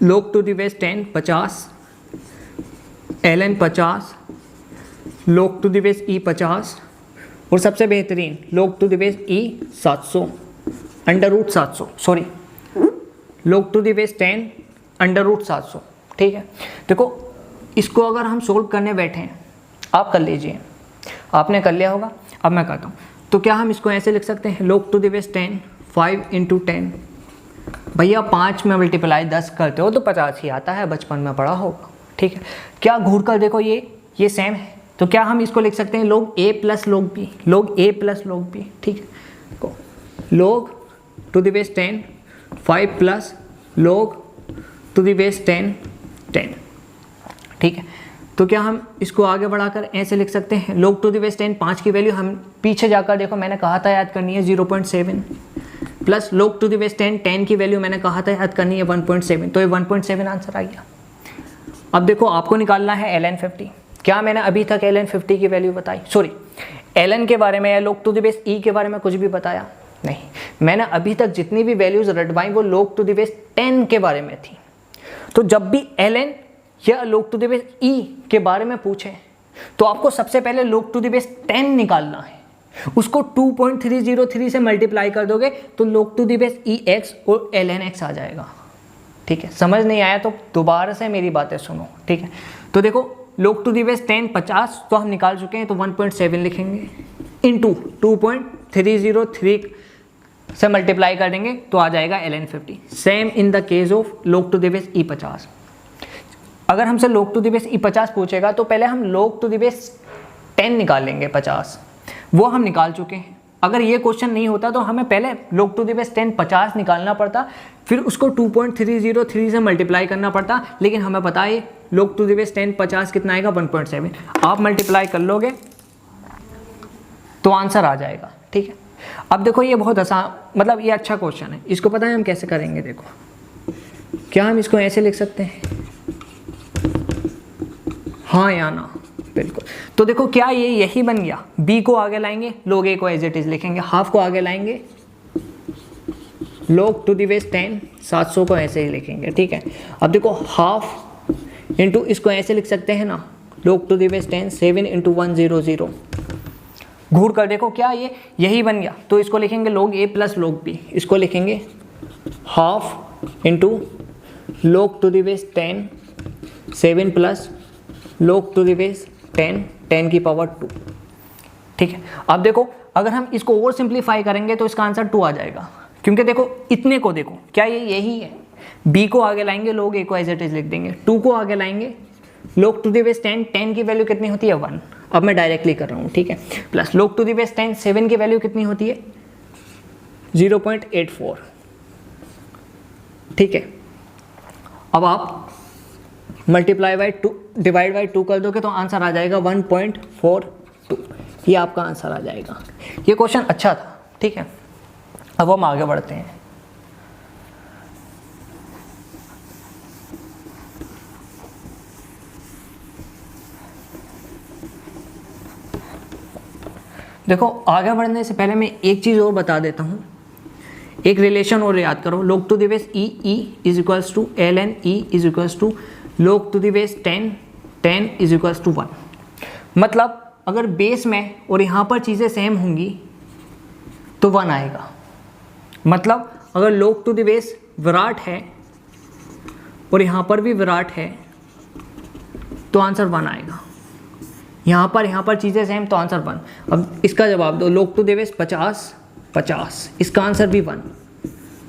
log to the base 10 50, ln 50, log to the base e 50 और सबसे बेहतरीन log to the base e 700 under root 700, sorry log to the base 10 under root 700, ठीक है। देखो इसको अगर हम सोल्व करने बैठे हैं, आप कर लीजिए, आपने कर लिया होगा, अब मैं करता हूँ। तो क्या हम इसको ऐसे लिख सकते हैं log टू द बेस 10 5 × 10, भैया 5 में मल्टीप्लाई 10 करते हो तो 50 ही आता है, बचपन में पढ़ा होगा, ठीक है। क्या घूर कर देखो ये सेम है, तो क्या हम इसको लिख सकते हैं log a plus log b, log a plus log b, ठीक है। log to the base 10 5 plus log to the base 10 10, ठीक है। तो क्या हम इसको आगे बढ़ाकर ऐसे लिख सकते हैं log टू द बेस 10 5 की वैल्यू हम पीछे जाकर देखो मैंने कहा था याद करनी है 0.7 plus log to the base 10 की वैल्यू मैंने कहा था याद करनी है 1.7, तो ये 1.7 आंसर आ गया। अब देखो आपको निकालना है ln 50। क्या मैंने अभी तक ln 50 की वैल्यू बताई, सॉरी ln के बारे में या log to the base e के बारे में कुछ भी बताया नहीं। मैंने अभी तक जितनी भी वैल्यूज रटवाई वो log टू द बेस 10 के बारे में थी। तो जब भी ln या log to the base e के बारे में पूछे तो आपको सबसे पहले log टू द बेस 10 निकालना है, उसको 2.303 से मल्टीप्लाई कर दोगे तो log to the base ex और ln x आ जाएगा, ठीक है। समझ नहीं आया तो दोबारा से मेरी बातें सुनो, ठीक है। तो देखो log टू द बेस 10 50 तो हम निकाल चुके हैं, तो 1.7 लिखेंगे इंटू 2.303 से मल्टीप्लाई कर देंगे तो आ जाएगा ln 50। Same in the case of log to the base e 50। अगर हमसे log to the base e 50 पूछेगा तो पहले हम log टू द बेस 10 निकाल लेंगे 50, वो हम निकाल चुके हैं। अगर ये क्वेश्चन नहीं होता तो हमें पहले log टू द बेस 10 50 निकालना पड़ता, फिर उसको 2.303 से मल्टीप्लाई करना पड़ता, लेकिन हमें पता है log टू द बेस 10 50 कितना आएगा 1.7। आप मल्टीप्लाई कर लोगे तो आंसर आ जाएगा, ठीक है। अब देखो ये बहुत आसान, मतलब ये अच्छा क्वेश्चन है, इसको पता है हम कैसे करेंगे। देखो क्या हम इसको ऐसे लिख सकते हैं, हाँ या ना, बिल्कुल। तो देखो क्या ये यही बन गया, b को आगे लाएंगे log a को एज इट इज लिखेंगे, हाफ को आगे लाएंगे log टू द बेस 10 700 को ऐसे ही लिखेंगे, ठीक है। अब देखो हाफ इंटू इसको ऐसे लिख सकते हैं ना log टू द बेस 10 7 × 100, घूर कर देखो क्या ये यही बन गया, तो इसको लिखेंगे log a plus log b, इसको लिखेंगे half into log to the base 10 7 plus log to the base 10 की पावर 2, ठीक है। अब देखो अगर हम इसको और सिंप्लीफाई करेंगे तो इसका आंसर 2 आ जाएगा, क्योंकि देखो इतने को देखो क्या ये यही है, b को आगे लाएंगे log a को एज इट इज लिख देंगे, 2 को आगे लाएंगे log टू द बेस 10 की वैल्यू कितनी होती है 1, अब मैं डायरेक्टली कर रहा हूँ, ठीक है, plus log to the base 10 7 की वैल्यू कितनी होती है 0.84, ठीक है। अब आप मल्टीप्लाई बाई 2 डिवाइड बाई 2 कर दोगे तो आंसर आ जाएगा 1.42, ये आपका आंसर आ जाएगा। ये क्वेश्चन अच्छा था, ठीक है। अब हम आगे बढ़ते हैं। देखो आगे बढ़ने से पहले मैं एक चीज़ और बता देता हूँ, एक रिलेशन और याद करो, log to the base e is equals to ln e is equals to log to the base 10 is equals to 1। मतलब अगर बेस में और यहाँ पर चीज़ें सेम होंगी तो 1 आएगा। मतलब अगर log to the base Virat है और यहाँ पर भी विराट है तो आंसर 1 आएगा। यहाँ पर चीज़ें सेम तो आंसर 1। अब इसका जवाब दो, log टू द बेस 50 50, इसका आंसर भी 1।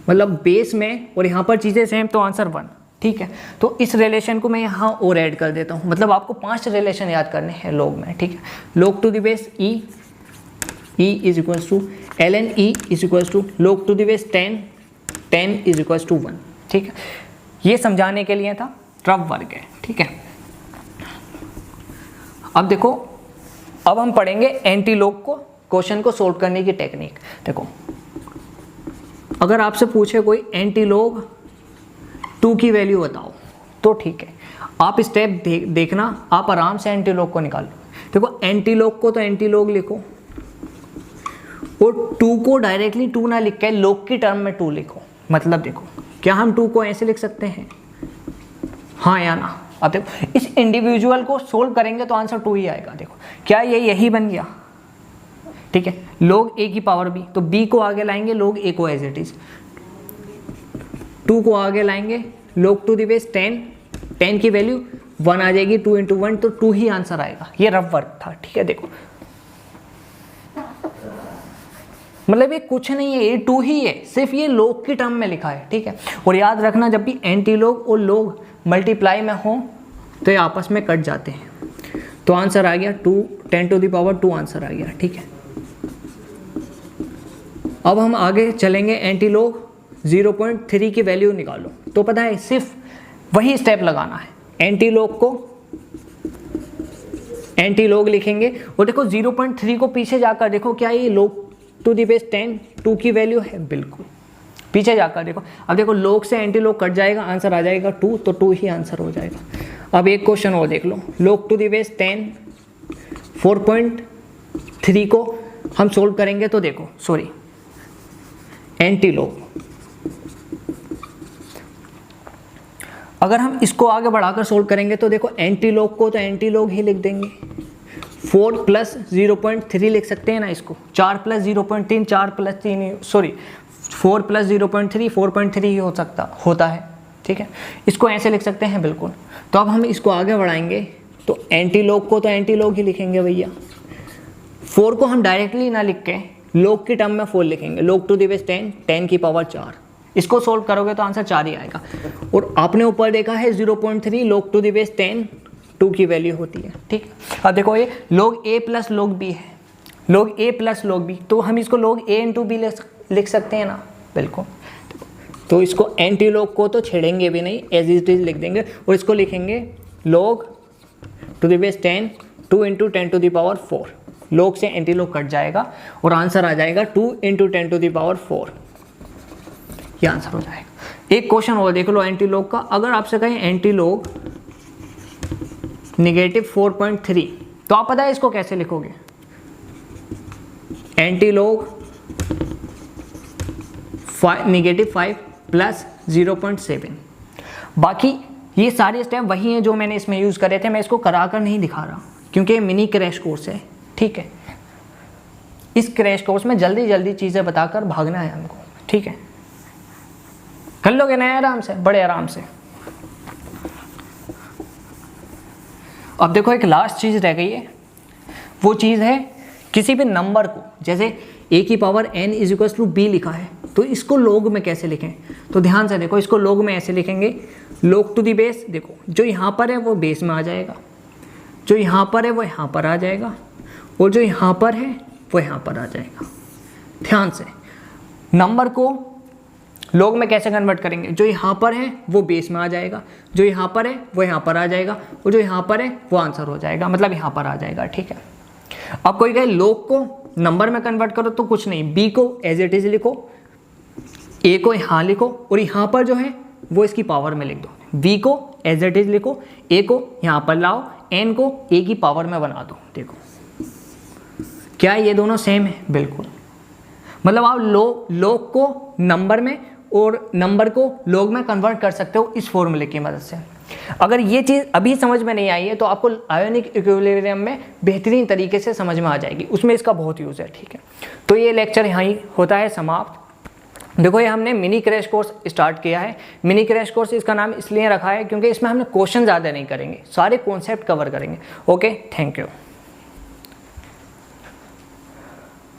मतलब बेस में और यहाँ पर चीज़ें सेम, तो आंसर 1। ठीक है, तो इस रिलेशन को मैं यहाँ और ऐड कर देता हूँ। मतलब आपको 5 रिलेशन याद करने हैं लोग में। ठीक है, log to the base e is equals to ln e is equals to log to the base 10 is equals to 1। ठीक है, ये समझाने के लिए था, रफ वर्क है। ठीक है, अब देखो, अब हम पढ़ेंगे एंटी लॉग को, क्वेश्चन को सोल्व करने की टेक्निक। देखो, अगर आपसे पूछे कोई एंटी लॉग 2 की वैल्यू बताओ, तो ठीक है, आप स्टेप देखना, आप आराम से एंटी लॉग को निकालो। देखो, एंटी लॉग को तो एंटी लॉग लिखो, और 2 को डायरेक्टली 2 ना लिख के लॉग की टर्म में 2 लिखो। मतलब देखो, क्या हम 2 को ऐसे लिख सकते हैं, हाँ या ना? अब देखो, इस इंडिविजुअल को सोल्व करेंगे तो आंसर 2 ही आएगा। देखो, क्या ये यही बन गया? ठीक है, log a की पावर b, तो b को आगे लाएंगे, log a को एज इट इज, 2 को आगे लाएंगे, log टू द बेस 10 की वैल्यू 1 आ जाएगी, 2 इंटू 1, तो 2 ही आंसर आएगा। ये रफ वर्क था। ठीक है, देखो, मतलब ये कुछ नहीं है, ये 2 ही है, सिर्फ ये log की टर्म में लिखा है। ठीक है, और याद रखना, जब भी एंटी लॉग और log मल्टीप्लाई में हो तो ये आपस में कट जाते हैं। तो आंसर आ गया 2, 10 टू द पावर 2 आंसर आ गया। ठीक है, अब हम आगे चलेंगे, एंटी लॉग 0.3 की वैल्यू निकालो। तो पता है, सिर्फ वही स्टेप लगाना है, एंटी लॉग को एंटी लॉग लिखेंगे, और देखो 0.3 को पीछे जाकर देखो, क्या ये log टू द बेस 10 2 की वैल्यू है? बिल्कुल, पीछे जाकर देखो। अब देखो, log से एंटी लॉग कट जाएगा, आंसर आ जाएगा 2, तो 2 ही आंसर हो जाएगा। अब एक क्वेश्चन और देख लो, log टू द बेस 10 4.3 को हम सोल्व करेंगे, तो देखो, सॉरी, एंटी लॉग, अगर हम इसको आगे बढ़ाकर सोल्व करेंगे तो देखो, एंटी लॉग को तो एंटी लॉग ही लिख देंगे, 4 प्लस 0.3 लिख सकते हैं ना इसको, 4 प्लस 0.3, 4 प्लस 3, सॉरी 4 प्लस 0.3 4.3 ही होता है। ठीक है, इसको ऐसे लिख सकते हैं बिल्कुल। तो अब हम इसको आगे बढ़ाएंगे, तो एंटी लॉग को तो एंटी लॉग ही लिखेंगे भैया। 4 को हम डायरेक्टली ना लिख के log की टर्म में 4 लिखेंगे, log टू द बेस 10 की पावर 4। इसको सोल्व करोगे तो आंसर 4 ही आएगा। और आपने ऊपर देखा है 0.3 log टू द बेस 10 2 की वैल्यू होती है। ठीक, अब देखो, ये log a plus log b है, log a plus log b, तो हम इसको log a इंटू b लिख सकते हैं ना? बिल्कुल। तो इसको एंटी लॉग को तो छेड़ेंगे भी नहीं, एज इट इज लिख देंगे, और इसको लिखेंगे log to the base 10 2 into 10 to the power 4। log से एंटी लॉग कट जाएगा और आंसर आ जाएगा 2 इंटू 10 टू द पावर 4। ये आंसर हो जाएगा। एक क्वेश्चन और देख लो एंटी लॉग का, अगर आपसे कहें एंटी लॉग -4.3, तो आप पता है इसको कैसे लिखोगे? Anti log -5 plus 0.7। बाकी ये सारे स्टेप वही हैं जो मैंने इसमें यूज़ करे थे, मैं इसको कराकर नहीं दिखा रहा क्योंकि ये मिनी क्रैश कोर्स है। ठीक है, इस क्रैश कोर्स में जल्दी जल्दी चीज़ें बताकर भागना है हमको। ठीक है, कर लोगे ना आराम से, बड़े आराम से। अब देखो, एक लास्ट चीज़ रह गई है, वो चीज़ है किसी भी नंबर को, जैसे a की power n is equal to b लिखा है, तो इसको log में कैसे लिखें? तो ध्यान से देखो, इसको log में ऐसे लिखेंगे, log टू दी बेस, देखो जो यहाँ पर है वो बेस में आ जाएगा, जो यहाँ पर है वो यहाँ पर आ जाएगा, और जो यहाँ पर है वो यहाँ पर आ जाएगा। ध्यान से, नंबर को log में कैसे कन्वर्ट करेंगे? जो यहाँ पर है वो बेस में आ जाएगा, जो यहाँ पर है वो यहाँ पर आ जाएगा, और जो यहाँ पर है वो आंसर हो जाएगा, मतलब यहाँ पर आ जाएगा। ठीक है, अब कोई कहे log को नंबर में कन्वर्ट करो, तो कुछ नहीं, b को एज इट इज लिखो, a को यहाँ लिखो, और यहाँ पर जो है वो इसकी पावर में लिख दो। b को एज इट इज लिखो, a को यहाँ पर लाओ, n को a की पावर में बना दो। देखो क्या ये दोनों सेम है? बिल्कुल। मतलब आप log को नंबर में और नंबर को log में कन्वर्ट कर सकते हो इस फॉर्मूले की मदद से। अगर ये चीज़ अभी समझ में नहीं आई है तो आपको आयोनिक इक्विलिब्रियम में बेहतरीन तरीके से समझ में आ जाएगी, उसमें इसका बहुत यूज़ है। ठीक है, तो ये लेक्चर यहाँ ही होता है समाप्त। देखो, ये हमने मिनी क्रैश कोर्स स्टार्ट किया है। मिनी क्रैश कोर्स इसका नाम इसलिए रखा है क्योंकि इसमें हमने क्वेश्चन ज़्यादा नहीं करेंगे, सारे कॉन्सेप्ट कवर करेंगे। Okay, thank you.